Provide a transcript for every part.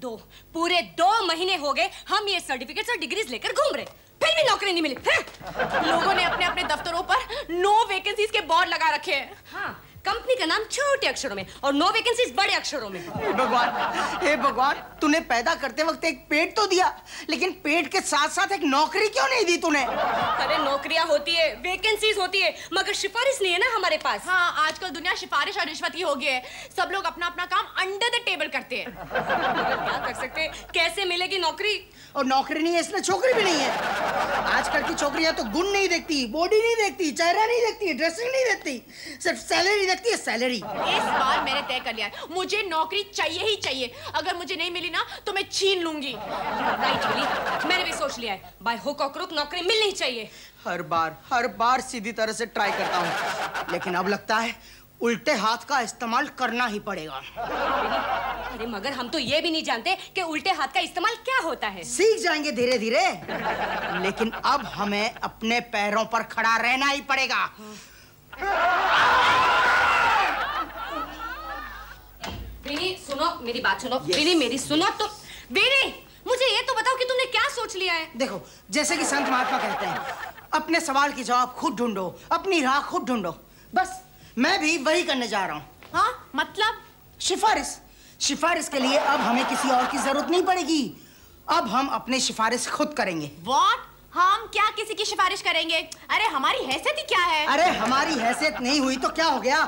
पूरे 2 महीने हो गए हम ये सर्टिफिकेट्स और डिग्रीज लेकर घूम रहे, फिर भी नौकरी नहीं मिली। लोगों ने अपने अपने दफ्तरों पर नो वैकेंसीज के बोर्ड लगा रखे हैं। हाँ, कंपनी का नाम छोटे अक्षरों में और नो वैकेंसीज बड़े अक्षरों में। हे भगवान, तूने पैदा करते वक्त एक पेट तो दिया, लेकिन पेट के साथ साथ एक नौकरी क्यों नहीं दी तूने? अरे नौकरियां होती है, वैकेंसीज होती है, मगर सिफारिश नहीं है ना हमारे पास। हाँ, आजकल दुनिया सिफारिश और रिश्वत की हो गई है। सब लोग अपना अपना काम अंडर द टेबल करते हैं। क्या कर सकते हैं? कैसे मिलेगी नौकरी? और नौकरी नहीं है इसलिए छोकरी भी नहीं है। आजकल की छोकरियां तो गुण नहीं देखती, बॉडी नहीं देखती, चेहरा नहीं देखती, ड्रेसिंग नहीं देखती, सिर्फ सैलरी देखती है, सैलरी। इस बार मैंने तय कर लिया है, मुझे नौकरी चाहिए ही चाहिए। अगर मुझे नहीं मिली ना तो मैं छीन लूंगी। राइट विली, मैंने भी सोच लिया है, बाय हुक और क्रुक नौकरी मिलनी चाहिए। हर बार सीधी तरह से ट्राई करता हूँ, लेकिन अब लगता है उल्टे हाथ का इस्तेमाल करना ही पड़ेगा। अरे मगर हम तो ये भी नहीं जानते कि उल्टे हाथ का इस्तेमाल क्या होता है। सीख जाएंगे धीरे धीरे, लेकिन अब हमें अपने पैरों पर खड़ा रहना ही पड़ेगा। विनी सुनो, मेरी बात सुनो। विनी मेरी सुनो तो। विनी, मुझे ये तो बताओ कि तुमने क्या सोच लिया है? देखो, जैसे कि संत महात्मा कहते हैं, अपने सवाल की जवाब खुद ढूंढो, अपनी राह खुद ढूंढो। बस मैं भी वही करने जा रहा हूँ। हाँ, मतलब सिफारिश के लिए अब हमें किसी और की जरूरत नहीं पड़ेगी। अब हम अपनी सिफारिश खुद करेंगे। What? हम क्या किसी की सिफारिश करेंगे? अरे हमारी हैसियत ही क्या है? अरे हमारी हैसियत नहीं हुई तो क्या हो गया?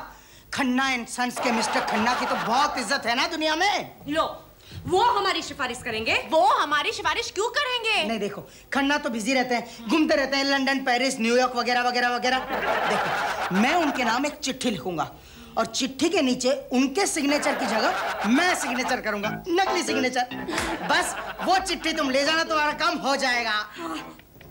खन्ना एंड सन्स के मिस्टर खन्ना की तो बहुत इज्जत है ना दुनिया में। लो, वो हमारी सिफारिश करेंगे। वो हमारी सिफारिश क्यों करेंगे? नहीं, देखो, खन्ना तो बिजी रहते हैं, घूमते रहते हैं लंदन, पेरिस, न्यूयॉर्क वगैरह वगैरह वगैरह। देखो, मैं उनके नाम एक चिट्ठी लिखूंगा और चिट्ठी के नीचे उनके सिग्नेचर की जगह मैं सिग्नेचर करूंगा, नकली सिग्नेचर। बस वो चिट्ठी तुम ले जाना, तुम्हारा काम हो जाएगा।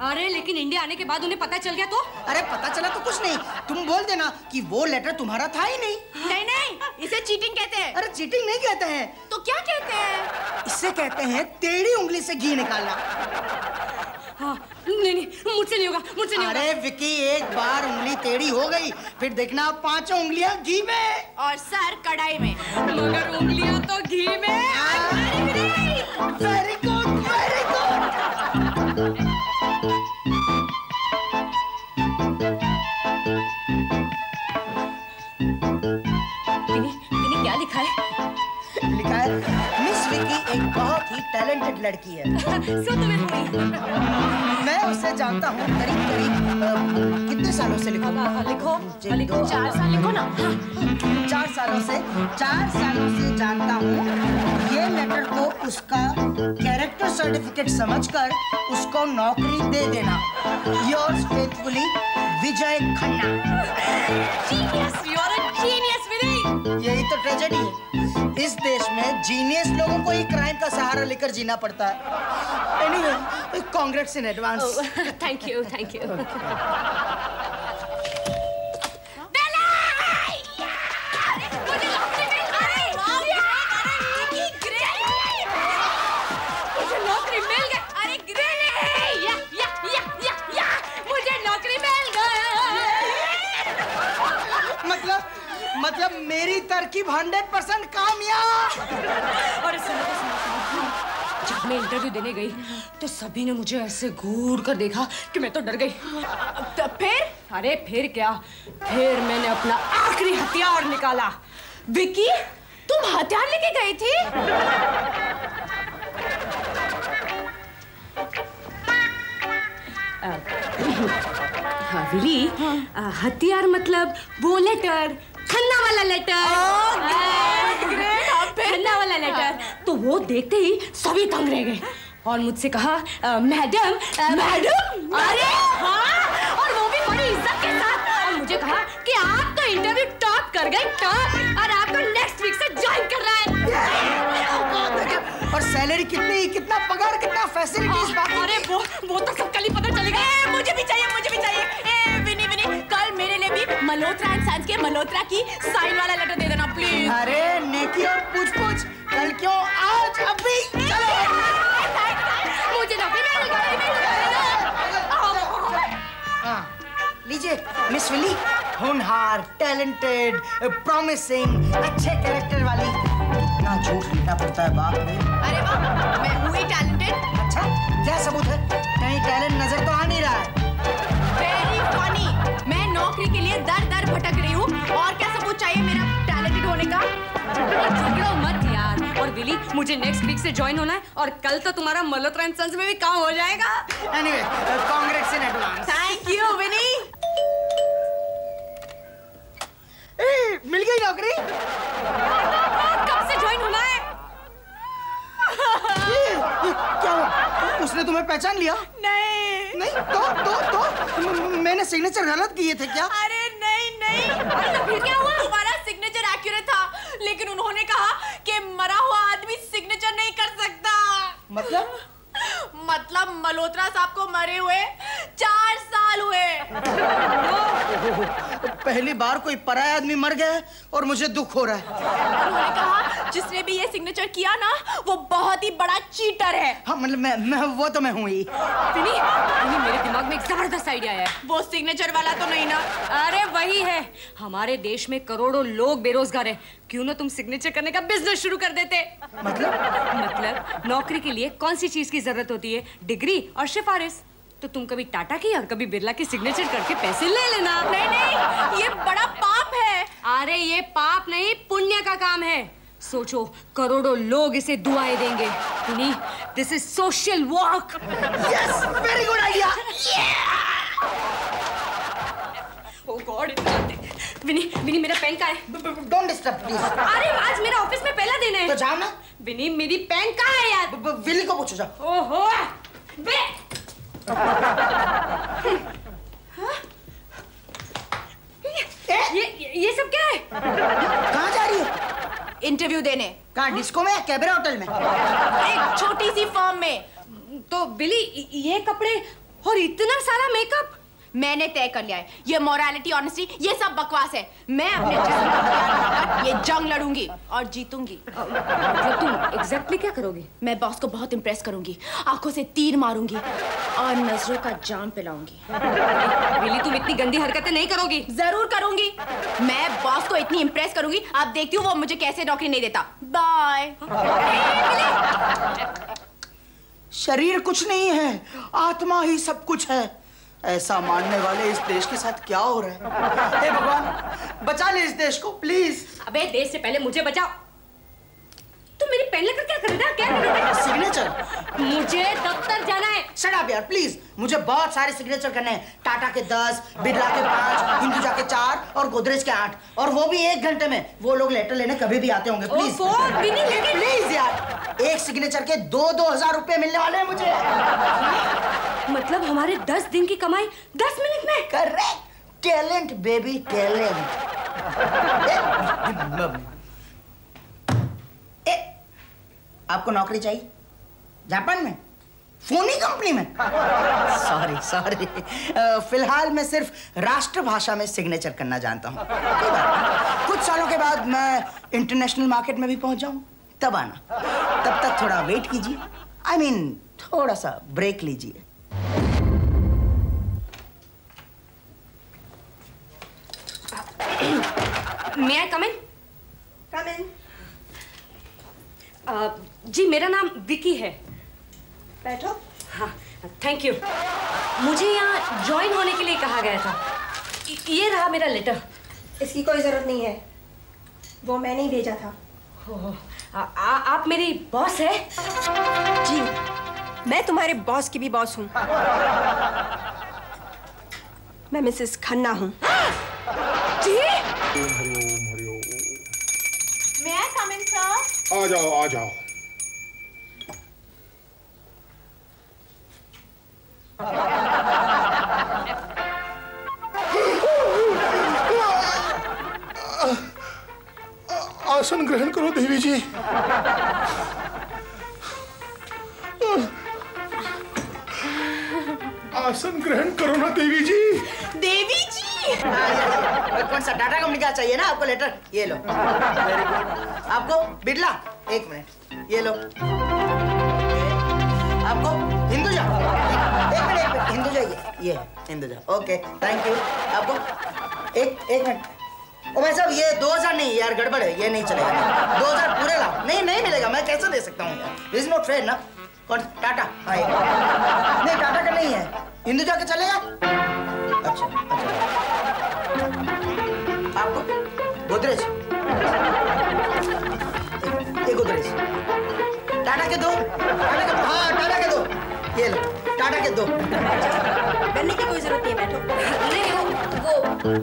अरे लेकिन इंडिया आने के बाद उन्हें पता चल गया तो? अरे पता चला तो कुछ नहीं, तुम बोल देना कि वो लेटर तुम्हारा था ही नहीं। नहीं, इसे चीटिंग कहते हैं। अरे चीटिंग नहीं कहते हैं। तो क्या कहते हैं? इसे कहते हैं टेढ़ी उंगली से घी निकालना। हाँ, नहीं, मुझसे नहीं होगा, मुझसे नहीं होगा। अरे विकी, एक बार उंगली टेढ़ी हो गई, फिर देखना 5 उंगलियां घी में और सर कढ़ाई में। मगर उंगलियां तो घी में। Very good, very good. Vinnie क्या लिखा है? लिखा है, मिस विकी एक बहुत ही टैलेंटेड लड़की है। सो तुम्हें थोड़ी। मैं उसे जानता हूँ करीब कितने सालों से। लिखो 4 साल लिखो ना। 4 सालों से जानता हूँ। ये लेटर को उसका कैरेक्टर सर्टिफिकेट समझकर उसको नौकरी दे देना। Yours faithfully, Vijay Khanna. Genius, you are a genius Vinnie. यही तो ट्रेजेडी है, इस देश में जीनियस लोगों को ही क्राइम का सहारा लेकर जीना पड़ता है। Anyway, congrats in advance. Thank you, thank you. मतलब मेरी तरकीब 100% कामयाब। और जब मैं इंटरव्यू देने गई तो सभी ने मुझे ऐसे घूर कर देखा कि मैं तो डर गई। तो फिर? अरे फिर क्या, फिर मैंने अपना आखिरी हथियार निकाला। विकी, तुम हथियार लेके गई थी? हाँ विली, हथियार मतलब वो लेटर, खन्ना वाला लेटर। खन्ना वाला लेटर। तो वो देखते ही सभी दंग रह गए और मुझसे कहा, मैडम। अरे हाँ, और वो भी बड़ी इज्जत के साथ। और मुझे कहा कि आप तो इंटरव्यू टॉप कर गए, टॉप, और आपको नेक्स्ट वीक से ज्वाइन कर रहा है। और सैलरी कितनी, कितना पगार, कितना फैसिलिटीज बाकी। अरे वो तो सब कल ही पता चलेगा। मुझे भी चाहिए। विनी, कल मेरे लिए भी मल्होत्रा एंड सन्स के मल्होत्रा की साइन वाला लेटर दे देना प्लीज। अरे नेकी और पूछ कल क्यों, आज अभी चलो। मुझे नौकरी हाँ, लीजिए मिस विली, होनहार, टैलेंटेड, प्रॉमिसिंग, अच्छे कैरेक्टर वाली। ना झूठ लिखना पड़ता है बाप रे। अरे वाह, झगड़ो मत यार। और विली, मुझे नेक्स्ट वीक से ज्वाइन होना है और कल तो तुम्हारा मल्होत्रा एंड सन्स में भी काम हो जाएगा। Anyway, congrats in advance. Thank you Vinnie. मिल गई नौकरी? कब से ज्वाइन होना है? क्या हुआ? उसने तुम्हें पहचान लिया? नहीं तो मैंने सिग्नेचर गलत किए थे क्या? अरे नहीं। अरे तो फिर क्या हुआ? हमारा सिग्नेचर एक्यूरेट था, लेकिन उन्होंने कहा कि मरा हुआ आदमी सिग्नेचर नहीं कर सकता। मतलब मल्होत्रा साहब को मरे हुए 4 साल हुए। पहली बार कोई पराया आदमी मर गया है और मुझे दुख हो रहा है। उन्होंने कहा जिसने भी ये सिग्नेचर किया ना, वो बहुत ही बड़ा चीटर है। हाँ मतलब मैं वो तो मैं हूँ ही। विनी, मेरे दिमाग में एक जबरदस्त आइडिया है। वो सिग्नेचर वाला तो नहीं ना? अरे वही है। हमारे देश में करोड़ों लोग बेरोजगार हैं। क्यों ना तुम सिग्नेचर करने का बिजनेस शुरू कर देते? मतलब नौकरी के लिए कौन सी चीज की जरूरत होती है? डिग्री और सिफारिश। तो तुम कभी टाटा की और कभी बिरला की सिग्नेचर करके पैसे ले लेना। नहीं, ये बड़ा पाप है। अरे ये पाप नहीं, पुण्य का काम है। सोचो, करोड़ों लोग इसे दुआएं देंगे। Vinnie, this is social work. Yes, very good idea. Oh god, Vinnie मेरा पेन कहाँ है? Don't disturb please. अरे आज मेरा ऑफिस में पहला दिन है। तो जाओ ना। विनी, मेरी पेन कहाँ है यार? विली को पूछो जाओ। ओहो, ये सब क्या है? कहाँ जा रही हो? इंटरव्यू देने। कहाँ, डिस्को में या कैबरे होटल में? एक छोटी सी फर्म में। तो बिली, ये कपड़े और इतना सारा मेकअप? मैंने तय कर लिया है, ये मोरालिटी ऑनेस्टी ये सब बकवास है। मैं अपने जिस्म का हथियार बनाकर ये जंग लड़ूंगी और जीतूंगी। मतलब तुम एग्जैक्टली क्या करोगी? मैं बॉस को बहुत इंप्रेस करूंगी, आंखों से तीर मारूंगी और नजरों का जाम पिलाऊंगी। बिली, तुम इतनी गंदी हरकतें नहीं करोगी। जरूर करूंगी। मैं बॉस को इतनी इंप्रेस करूंगी, आप देखती हूँ वो मुझे कैसे नौकरी नहीं देता। बाय। शरीर कुछ नहीं है, आत्मा ही सब कुछ है। ऐसा मानने वाले इस देश के साथ क्या हो रहा है? हे भगवान, बचा ले इस देश को प्लीज। अबे देश से पहले मुझे बचाओ। तुम मेरी पेन लेकर क्या कर रहे हो? क्या कर रहे हो? सिग्नेचर। मुझे दफ्तर जाना है। शट अप यार प्लीज। मुझे बहुत सारे सिग्नेचर करने हैं। टाटा के 10, बिरला के 5, हिंदुजा के 4 और गोदरेज के 8, और वो भी 1 घंटे में। वो लोग लेटर लेने कभी भी आते होंगे। प्लीज प्लीज यार, एक सिग्नेचर के 2-2 हजार रुपए मिलने वाले हैं मुझे। मतलब हमारे 10 दिन की कमाई 10 मिनट में? करेक्ट। Talent baby, talent. आपको नौकरी चाहिए? जापान में? फोनी कंपनी में? सॉरी। फिलहाल मैं सिर्फ राष्ट्रभाषा में सिग्नेचर करना जानता हूँ। कुछ सालों के बाद मैं इंटरनेशनल मार्केट में भी पहुंच जाऊं, तब आना। तब तक थोड़ा वेट कीजिए। I mean, थोड़ा सा ब्रेक लीजिए। May I come in? Come in. जी, मेरा नाम विकी है। बैठो। हाँ, थैंक यू। मुझे यहाँ ज्वाइन होने के लिए कहा गया था। ये रहा मेरा लेटर। इसकी कोई जरूरत नहीं है, वो मैंने ही भेजा था। आप मेरी बॉस है? जी, मैं तुम्हारे बॉस की भी बॉस हूँ। मैं मिसेस खन्ना हूँ। जी? May I come in, sir? आ जाओ। आसन ग्रहण करो देवी जी। आसन ग्रहण करो ना देवी जी। देवी जी। कौन सा टाटा कंपनी का चाहिए ना आपको लेटर? ये लो। Very good. आपको बिरला? 1 मिनट, ये लो। आपको हिंदुजा? 1 मिनट, हिंदुजा ये हिंदुजा। Okay, thank you. आपको एक मिनट। ओ भाई साहब, ये 2000 नहीं यार, गड़बड़ है, ये नहीं चलेगा। 2000 पूरे लाओ। नहीं मिलेगा, मैं कैसे दे सकता हूँ यार? दिस इज नॉट फेयर ना। कौन? टाटा? नहीं, टाटा का नहीं है, हिंदुजा का चलेगा? अच्छा। आपको गोदरेज? टाटा के दो, हाँ टाटा के दो, ये लो टाटा के दो। डरने की कोई जरूरत नहीं है, बैठो। नहीं वो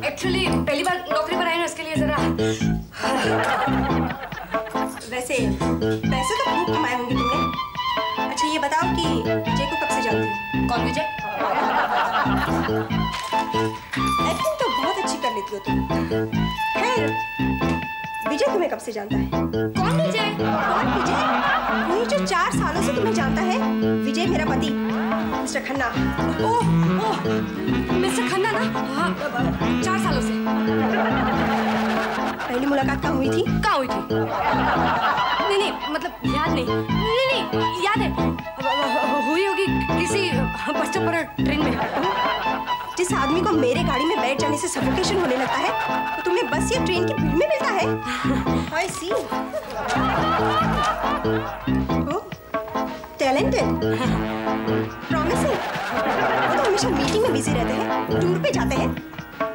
एक्चुअली पहली बार नौकरी पर आए ना, इसके लिए जरा। वैसे पैसे तो खूब कमाए होंगे तुमने। अच्छा ये बताओ कि विजय को कब से जानती हो? कौन विजय? एक्टिंग तो बहुत अच्छी कर लेती हो तुम। खैर विजय तुम्हें कब से जानता है? कौन विजय? कौन विजय? वही जो 4 सालों से तुम्हें जानता है। विजय मेरा पति, मिस्टर खन्ना। ओह मिस्टर खन्ना ना? हाँ 4 सालों से। पहली मुलाकात कहाँ हुई थी? कहाँ हुई थी? नहीं मतलब याद नहीं याद है, हुई होगी किसी बस स्टॉप पर ट्रेन में। जिस आदमी को मेरे गाड़ी में बैठ जाने से सफोकेशन होने लगता है, तो तुम्हें बस या ट्रेन की भीड़ में मिलता है। I see. Oh, talented, promising. वो तो हमेशा मीटिंग में बिजी रहते हैं, टूर पे जाते हैं।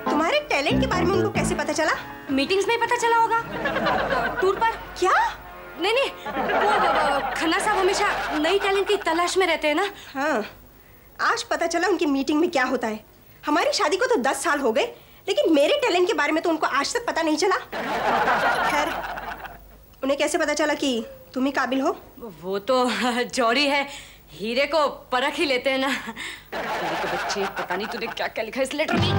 तुम्हारे टैलेंट के बारे में उनको कैसे पता चला? मीटिंग्स में ही पता चला होगा। टूर पर? क्या? नहीं वो खन्ना साहब हमेशा नई टैलेंट की तलाश में रहते हैं ना। हाँ, आज पता चला उनकी मीटिंग में क्या होता है। हमारी शादी को तो 10 साल हो गए, लेकिन मेरे टैलेंट के बारे में तो उनको आज तक पता नहीं चला। खैर, उन्हें कैसे पता चला कि तुम ही काबिल हो? वो तो जौहरी है, हीरे को परख ही लेते हैं ना। तो बच्चे, पता नहीं तूने क्या क्या लिखा इस लेटर में।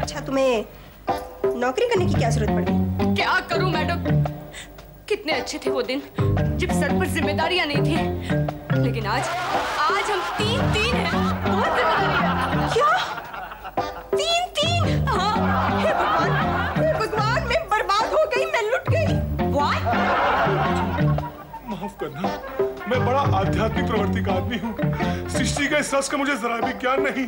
अच्छा, तुम्हें नौकरी करने की क्या जरूरत पड़ी? क्या करूं मैडम, कितने अच्छे थे वो दिन जब सर पर जिम्मेदारियां नहीं थी, लेकिन आज हम तीन हैं। बहुत जिम्मेदारियां। क्या? 3? हाँ। हे भगवान, मैं बर्बाद हो गई, मैं लुट गई। What? माफ करना, मैं बड़ा आध्यात्मिक प्रवृत्ति का आदमी हूँ। सृष्टि के इस रस का मुझे जरा भी ज्ञान नहीं।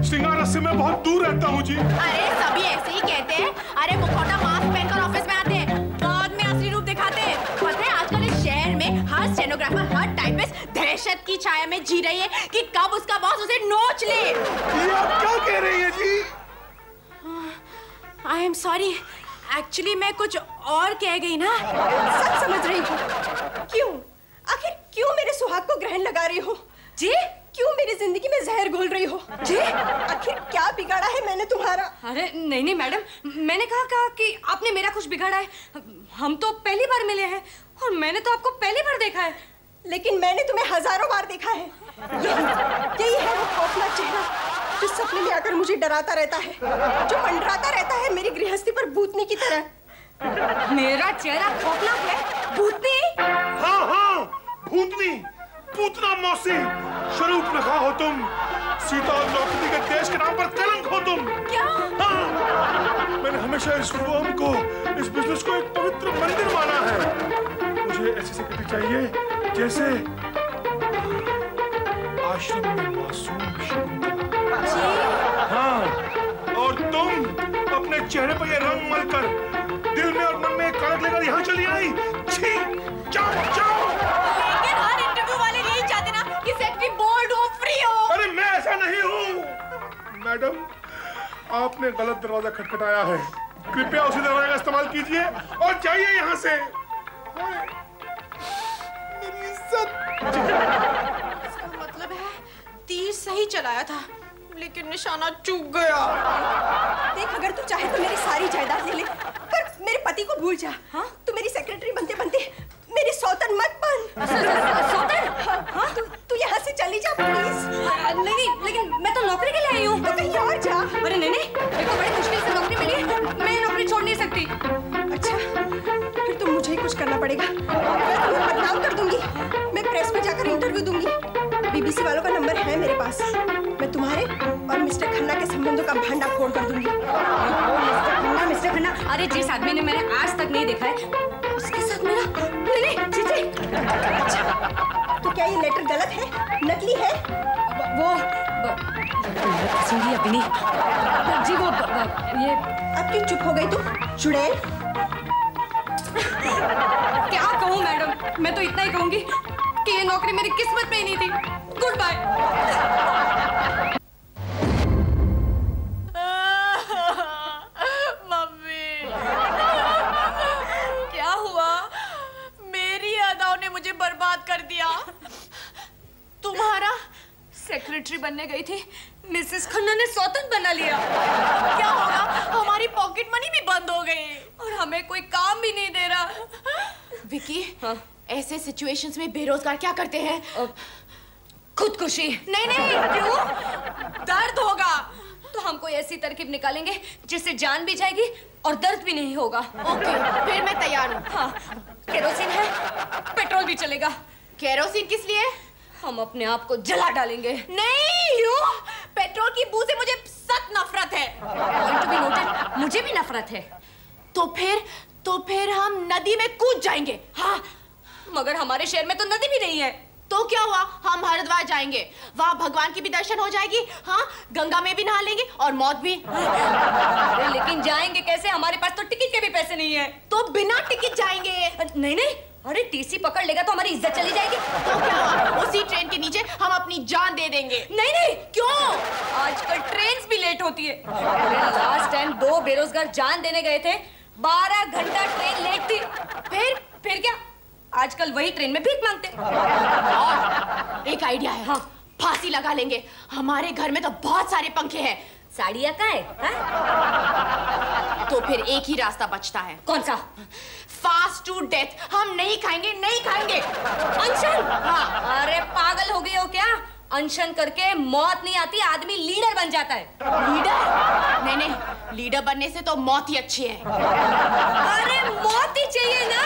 श्रृंगार रस से मैं बहुत दूर रहता हूँ जी। अरे सभी ऐसे ही कहते हैं। अरे मुखौटा मास्क पहनकर ऑफिस में आते हैं, बाद में असली रूप दिखाते हैं। पता है आजकल इस शहर में हर स्टेनोग्राफर, हर टाइपिस्ट दहशत की छाया में जी रही है कि कब उसका बॉस उसे नोच ले। ये आप क्या कह रही हैं जी? आई एम सॉरी, एक्चुअली मैं कुछ और कह गई ना। सच समझ रही हूँ। क्यों? आखिर क्यों मेरे सुहाग को ग्रहण लगा रही हो? जी? क्यों मेरी जिंदगी में जहर घोल रही हो? जी? आखिर क्या बिगाड़ा है मैंने तुम्हारा? अरे नहीं मैडम, मैंने कहा कि आपने मेरा कुछ बिगाड़ा है। हम तो पहली बार मिले हैं और मैंने तो आपको पहली बार देखा है। लेकिन मैंने तुम्हें हजारों बार देखा है। यही है वो खौफनाक चेहरा जो सपने में आकर मुझे डराता रहता है, जो मंडराता रहता है मेरी गृहस्थी पर भूतनी की तरह। मेरा चेहरा खौफनाक है? भूतनी? हाँ, भूतनी, पूतना मौसी, शरूफ नखा हो तुम, सीता और द्रौपदी के देश के नाम पर कलंक हो तुम। क्या? हाँ, मैंने हमेशा इस फर्म को, इस बिजनेस को एक पवित्र मंदिर माना है। मुझे ऐसी सेक्रेटरी चाहिए जैसे आश्रम में मासूम शकुंतला। हाँ, और तुम अपने चेहरे पर ये रंग मलकर दिल में और मन में एक कलंक लेकर यहाँ चली आई। छी, जाओ। लेकिन हर इंटरव्यू वाले यही चाहते ना कि सेक्रेटरी बोल्ड हो, फ्री हो। अरे मैं ऐसा नहीं हूँ। मैडम, आपने गलत दरवाजा खटखटाया है। कृपया उसी दरवाजे का इस्तेमाल कीजिए और जाइए यहाँ से। मेरी इज्जत। इसका मतलब है तीर सही चलाया था, लेकिन निशाना चूक गया। देख, अगर तू चाहे तो मेरी सारी जायदाद ले ले, पर मेरे पति को भूल जा। हाँ? तू मेरी सेक्रेटरी बनते बनते मेरी सौतन मत बन। सौतन? हाँ? तू यहाँ से चली जा प्लीज। नहीं, लेकिन मैं तो नौकरी के लिए आई हूँ। तो कहीं और जा। अरे नहीं, मेरे को बड़ी मुश्किल से नौकरी मिली है, मैं नौकरी छोड़ नहीं सकती। अच्छा, फिर तो मुझे ही कुछ करना पड़ेगा। मैं तुम्हें बदनाम कर दूंगी, मैं प्रेस में जाकर इंटरव्यू दूंगी। बीबीसी वालों का नंबर है मेरे पास। मैं तुम्हारे और मिस्टर खन्ना के संबंधों का भंडा फोड़ कर दूंगी। मिस्टर खन्ना, अरे जिस आदमी ने मैंने आज तक नहीं देखा है, उसके साथ मेरा नहीं। अच्छा, तो क्या ये लेटर गलत है, नकली है? वो अभी जी, वो ये। अब क्यों चुप हो गई तुम चुड़ैल? क्या कहूँ मैडम, मैं तो इतना ही कहूंगी कि ये नौकरी मेरी किस्मत में ही नहीं थी। Good bye. मम्मी, क्या हुआ? मेरी बर्बाद कर दिया। तुम्हारा सेक्रेटरी बनने गई थी, मिसेस खन्ना ने सौतन बना लिया। क्या होगा? हमारी पॉकेट मनी भी बंद हो गई और हमें कोई काम भी नहीं दे रहा। विकी, हाँ? ऐसे सिचुएशंस में बेरोजगार क्या करते हैं? खुदकुशी। नहीं नहीं, क्यों? दर्द होगा तो हम कोई ऐसी तरकीब निकालेंगे जिससे जान भी जाएगी और दर्द भी नहीं होगा। ओके, फिर मैं तैयार हूँ। हाँ, केरोसिन है, पेट्रोल भी चलेगा। केरोसिन किस लिए? हम अपने आप को जला डालेंगे। नहीं, क्यों? पेट्रोल की बू से मुझे सख्त नफरत है। पॉइंट टू बी नोटेड, मुझे भी नफरत है। तो फिर हम नदी में कूद जाएंगे। हाँ, मगर हमारे शहर में तो नदी भी नहीं है। तो क्या हुआ? हम हरिद्वार जाएंगे, वहाँ भगवान की भी दर्शन हो जाएगी। हाँ, गंगा में भी नहा लेंगे और मौत भी। अरे लेकिन जाएंगे कैसे? हमारे पास तो टिकट के भी पैसे नहीं है। तो बिना टिकट जाएंगे। नहीं नहीं, अरे टीसी पकड़ लेगा तो हमारी इज्जत चली जाएगी। तो क्या हुआ? उसी ट्रेन के नीचे हम अपनी जान दे देंगे। नहीं नहीं, क्यों? आजकल ट्रेन भी लेट होती है। अरे लास्ट टाइम 2 बेरोजगार जान देने गए थे, 12 घंटा ट्रेन लेट थी। फिर क्या? आजकल वही ट्रेन में भीख मांगते। और एक आइडिया है। हाँ, फांसी लगा लेंगे। हमारे घर में तो बहुत सारे पंखे हैं। साड़ियाँ का है? तो फिर एक ही रास्ता बचता है। कौन सा? Fast to death. हम नहीं खाएंगे, नहीं खाएंगे। अनशन? हाँ। अरे पागल हो गए हो क्या? अनशन करके मौत नहीं आती, आदमी लीडर बन जाता है। लीडर? नहीं नहीं, लीडर बनने से तो मौत ही अच्छी है। अरे मौत ही चाहिए ना?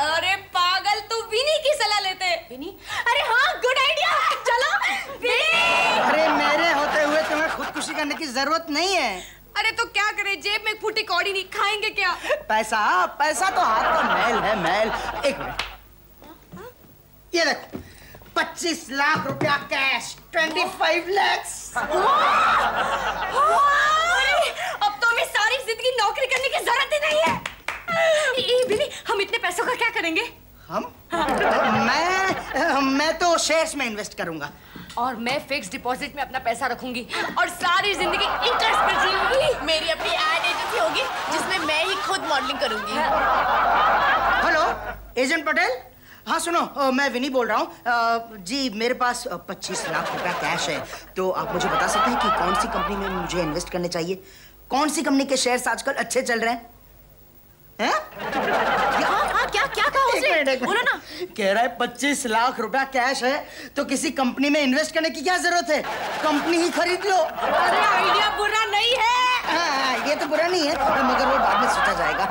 अरे पागल, तो विनी की सलाह लेते। विनी? अरे हाँ, गुड आइडिया। चलो विनी। अरे मेरे होते हुए तुम्हें खुदकुशी करने की जरूरत नहीं है। अरे तो क्या करें, जेब में फूटी कौड़ी नहीं, खाएंगे क्या? पैसा तो हाथ का मैल है, मैल। एक मिनट, ये देखो, 25 लाख रुपया कैश, 25 lakhs। अब तो हमें सारी जिंदगी नौकरी करने की जरूरत ही नहीं है। विनी, हम इतने पैसों का क्या करेंगे? हम? मैं तो शेयर्स में इन्वेस्ट करूंगा। और मैं फिक्स डिपॉजिट में अपना पैसा रखूंगी और सारी जिंदगी इंटरेस्ट पर जीऊंगी। मेरी अपनी एड एजेंसी होगी जिसमें मैं ही खुद मॉडलिंग करूंगी। Hello, agent Patel. हाँ सुनो, मैं विनी बोल रहा हूँ। जी, मेरे पास 25 लाख रुपया कैश है, तो आप मुझे बता सकते हैं कि कौन सी कंपनी में मुझे इन्वेस्ट करने चाहिए? कौन सी कंपनी के शेयर्स आजकल अच्छे चल रहे हैं? क्या कहा उसने? बोलो ना। कह रहा है 25 लाख रुपया कैश है, तो किसी कंपनी में इन्वेस्ट करने की क्या जरूरत है? कंपनी ही खरीद लो। अरे आइडिया बुरा नहीं है। हाँ, ये तो बुरा नहीं है, मगर वो बाद में सोचा जाएगा।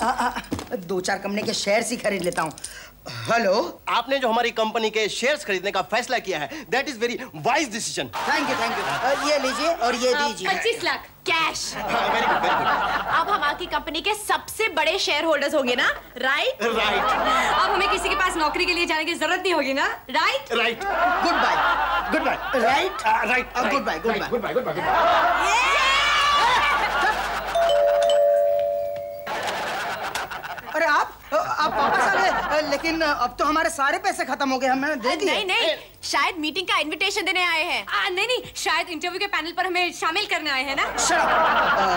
हाँ, 2-4 कंपनी के शेयर्स ही खरीद लेता हूँ। हेलो, आपने जो हमारी कंपनी के शेयर्स खरीदने का फैसला किया है, that is very wise decision. Thank you. ये लीजिए और ये दीजिए। 25 lakh cash. Very good, very good. अब हम आपकी कंपनी के सबसे बड़े शेयर होल्डर्स होंगे ना? राइट? राइट। अब हमें किसी के पास नौकरी के लिए जाने की जरूरत नहीं होगी ना? Right? Right. Goodbye. Goodbye. Right? Right. Goodbye, goodbye. Goodbye, goodbye. अरे आप वापस आ गए, लेकिन अब तो हमारे सारे पैसे खत्म हो गए। हमने दे दिए। नहीं, शायद मीटिंग का इनविटेशन देने आए हैं। नहीं, शायद इंटरव्यू के पैनल पर हमें शामिल करने आए हैं ना?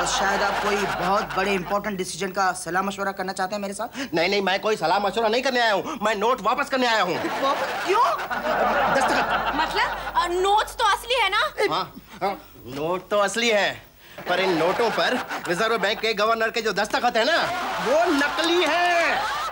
शायद आप कोई बहुत बड़े इंपॉर्टेंट डिसीजन का सलाह मशवरा करना चाहते हैं मेरे साथ। नहीं, मैं कोई सलाह मशवरा नहीं करने आया हूँ, मैं नोट वापस करने आया हूँ। क्यों? दस्तखत। मतलब नोट्स तो असली है ना? हाँ, नोट तो असली है, पर इन नोटों पर रिजर्व बैंक के गवर्नर के जो दस्तखत है ना, वो नकली है।